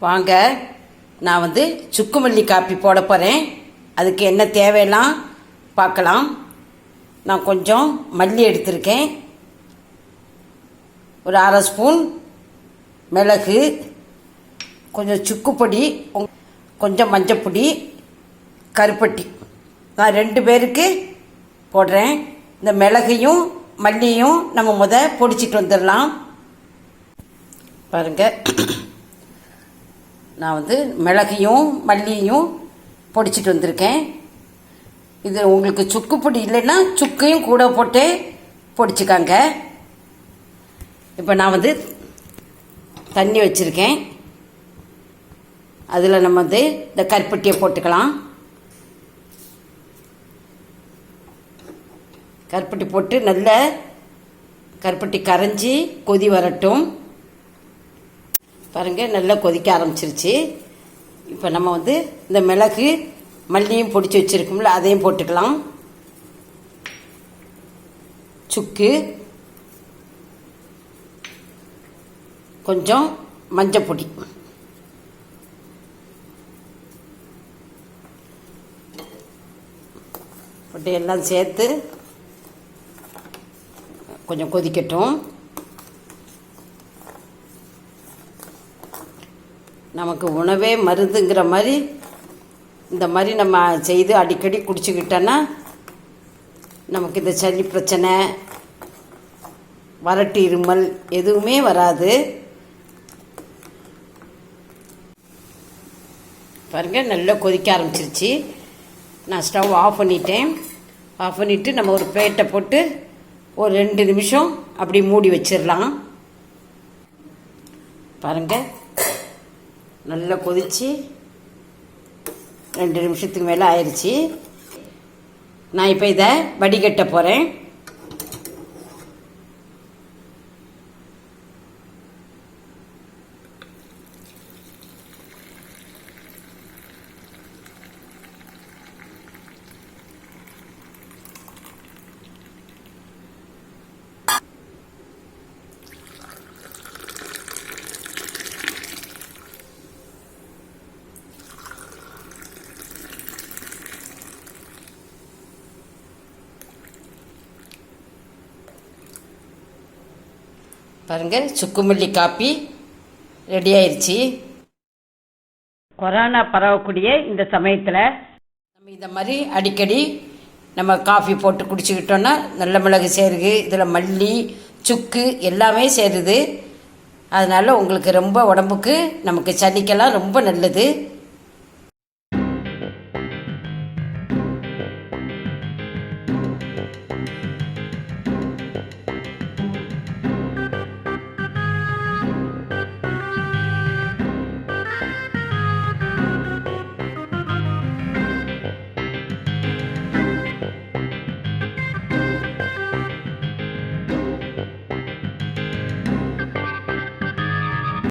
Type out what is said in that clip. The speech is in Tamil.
வாங்க, நான் சுக்குமல்லி காப்பி போட போகிறேன். அதுக்கு என்ன தேவையெல்லாம் பார்க்கலாம். நான் கொஞ்சம் மல்லி எடுத்திருக்கேன், ஒரு அரை ஸ்பூன் மிளகு, கொஞ்சம் சுக்குப்பொடி, கொஞ்சம் மஞ்சப்பொடி, கருப்பட்டி. நான் 2 பேருக்கு போடுறேன். இந்த மிளகையும் மல்லியும் நம்ம பொடிச்சிட்டு வந்துடலாம். பாருங்கள், நான் மிளகையும் மல்லியையும் பொடிச்சிட்டு வந்திருக்கேன். இது உங்களுக்கு சுக்கு பொடி இல்லைன்னா சுக்கையும் கூட போட்டு பொடிச்சுக்காங்க. இப்போ நான் தண்ணி வச்சுருக்கேன். அதில் நம்ம இந்த கருப்பட்டியை போட்டுக்கலாம். கருப்பட்டி போட்டு நல்ல கருப்பட்டி கரைஞ்சி கொதி வரட்டும். பாருங்கள், நல்லா கொதிக்க ஆரம்பிச்சிருச்சு. இப்போ நம்ம இந்த மிளகு மல்லியும் பொடிச்சு வச்சுருக்கோம்ல, அதையும் போட்டுக்கலாம். சுக்கு, கொஞ்சம் மஞ்சப்பொடி, போட்டு எல்லாம் சேர்த்து கொஞ்சம் கொதிக்கட்டும். நமக்கு உணவே மருந்துங்கிற மாதிரி இந்த மாதிரி நம்ம செய்து அடிக்கடி குடிச்சுக்கிட்டோன்னா நமக்கு இந்த சளி பிரச்சனை, வறட்டு இருமல் எதுவுமே வராது. பாருங்கள், நல்லா கொதிக்க ஆரம்பிச்சிருச்சு. நான் ஸ்டவ் ஆஃப் பண்ணிட்டேன். ஆஃப் பண்ணிவிட்டு நம்ம ஒரு பிளேட்டை போட்டு ஒரு 2 நிமிஷம் அப்படி மூடி வச்சிடலாம். பாருங்கள், நல்லா கொதித்து 2 நிமிஷத்துக்கு மேலே ஆயிடுச்சு. நான் இப்போ இதை வடிகட்ட போகிறேன். பாருங்கள், சுக்குமல்லி காப்பி ரெடி ஆயிடுச்சு. கொரோனா பரவக்கூடிய இந்த சமயத்தில் நம்ம இந்த மாதிரி அடிக்கடி நம்ம காஃபி போட்டு குடிச்சுக்கிட்டோன்னா நல்ல மிளகு சேருது, இதில் மல்லி சுக்கு எல்லாமே சேருது. அதனால் உங்களுக்கு ரொம்ப உடம்புக்கு நமக்கு சளிக்கெல்லாம் ரொம்ப நல்லது.